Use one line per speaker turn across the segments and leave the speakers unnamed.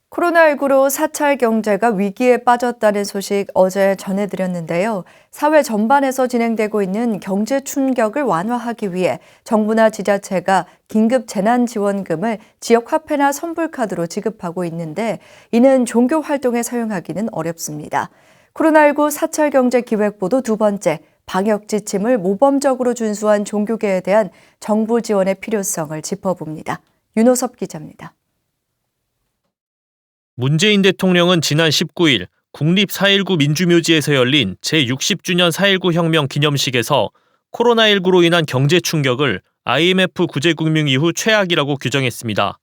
코로나19로 사찰 경제가 위기에 빠졌다는 소식 어제 전해드렸는데요. 사회 전반에서 진행되고 있는 경제 충격을 완화하기 위해 정부나 지자체가 긴급 재난지원금을 지역 화폐나 선불카드로 지급하고 있는데 이는 종교 활동에 사용하기는 어렵습니다. 코로나19 사찰 경제 기획보도 두 번째, 방역 지침을 모범적으로 준수한 종교계에 대한 정부 지원의 필요성을 짚어봅니다. 윤호섭 기자입니다.
문재인 대통령은 지난 19일 국립 4.19 민주묘지에서 열린 제60주년 4.19 혁명 기념식에서 코로나19로 인한 경제 충격을 IMF 구제금융 이후 최악이라고 규정했습니다.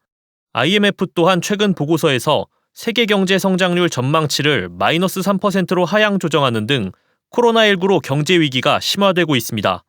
IMF 또한 최근 보고서에서 세계 경제 성장률 전망치를 마이너스 3%로 하향 조정하는 등 코로나19로 경제 위기가 심화되고 있습니다.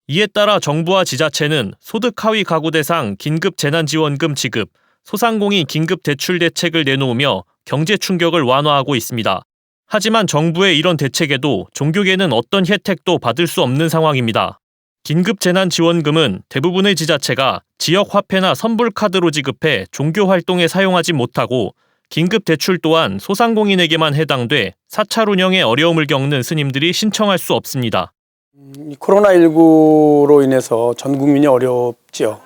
이에 따라 정부와 지자체는 소득 하위 가구 대상 긴급 재난지원금 지급, 소상공인 긴급 대출 대책을 내놓으며 경제 충격을 완화하고 있습니다. 하지만 정부의 이런 대책에도 종교계는 어떤 혜택도 받을 수 없는 상황입니다. 긴급 재난지원금은 대부분의 지자체가 지역 화폐나 선불카드로 지급해 종교 활동에 사용하지 못하고 긴급 대출 또한 소상공인에게만 해당돼 사찰 운영에 어려움을 겪는 스님들이 신청할 수 없습니다.
코로나19로 인해서 전 국민이 어렵지요.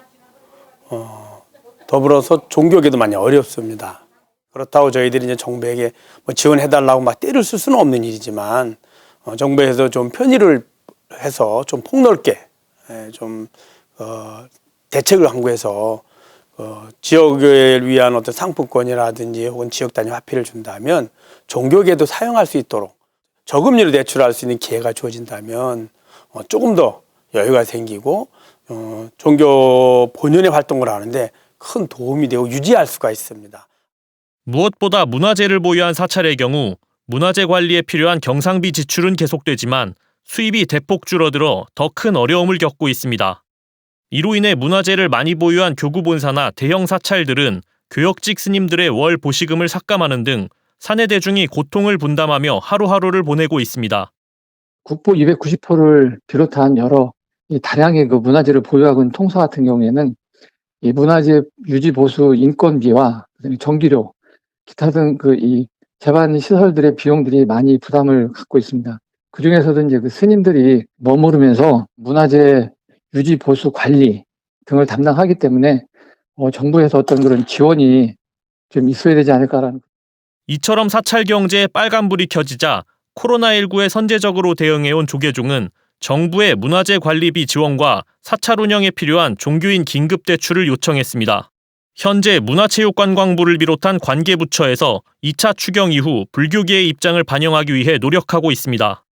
더불어서 종교계도 많이 어렵습니다. 그렇다고 저희들이 이제 정부에게 지원해달라고 막 떼를 쓸 수는 없는 일이지만 정부에서 좀 편의를 해서 좀 폭넓게 좀 대책을 강구해서 지역을 위한 어떤 상품권이라든지 혹은 지역 단위 화폐를 준다면 종교계도 사용할 수 있도록 저금리로 대출할 수 있는 기회가 주어진다면 조금 더 여유가 생기고 종교 본연의 활동을 하는데 큰 도움이 되고 유지할 수가 있습니다.
무엇보다 문화재를 보유한 사찰의 경우 문화재 관리에 필요한 경상비 지출은 계속되지만 수입이 대폭 줄어들어 더 큰 어려움을 겪고 있습니다. 이로 인해 문화재를 많이 보유한 교구 본사나 대형 사찰들은 교역직 스님들의 월 보시금을 삭감하는 등 사내 대중이 고통을 분담하며 하루하루를 보내고 있습니다.
국보 290호를 비롯한 여러 다량의 문화재를 보유하고 있는 통사 같은 경우에는 이 문화재 유지 보수 인건비와 전기료, 기타 등 이 재반 시설들의 비용들이 많이 부담을 갖고 있습니다. 그 중에서도 이제 스님들이 머무르면서 문화재 유지 보수 관리 등을 담당하기 때문에 정부에서 어떤 그런 지원이 좀 있어야 되지 않을까라는.
이처럼 사찰 경제에 빨간불이 켜지자 코로나19에 선제적으로 대응해온 조계종은 정부의 문화재 관리비 지원과 사찰 운영에 필요한 종교인 긴급 대출을 요청했습니다. 현재 문화체육관광부를 비롯한 관계부처에서 2차 추경 이후 불교계의 입장을 반영하기 위해 노력하고 있습니다.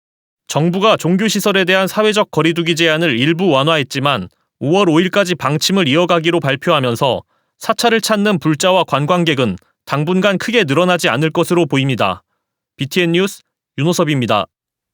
정부가 종교시설에 대한 사회적 거리두기 제한을 일부 완화했지만 5월 5일까지 방침을 이어가기로 발표하면서 사찰을 찾는 불자와 관광객은 당분간 크게 늘어나지 않을 것으로 보입니다. BTN 뉴스 윤호섭입니다.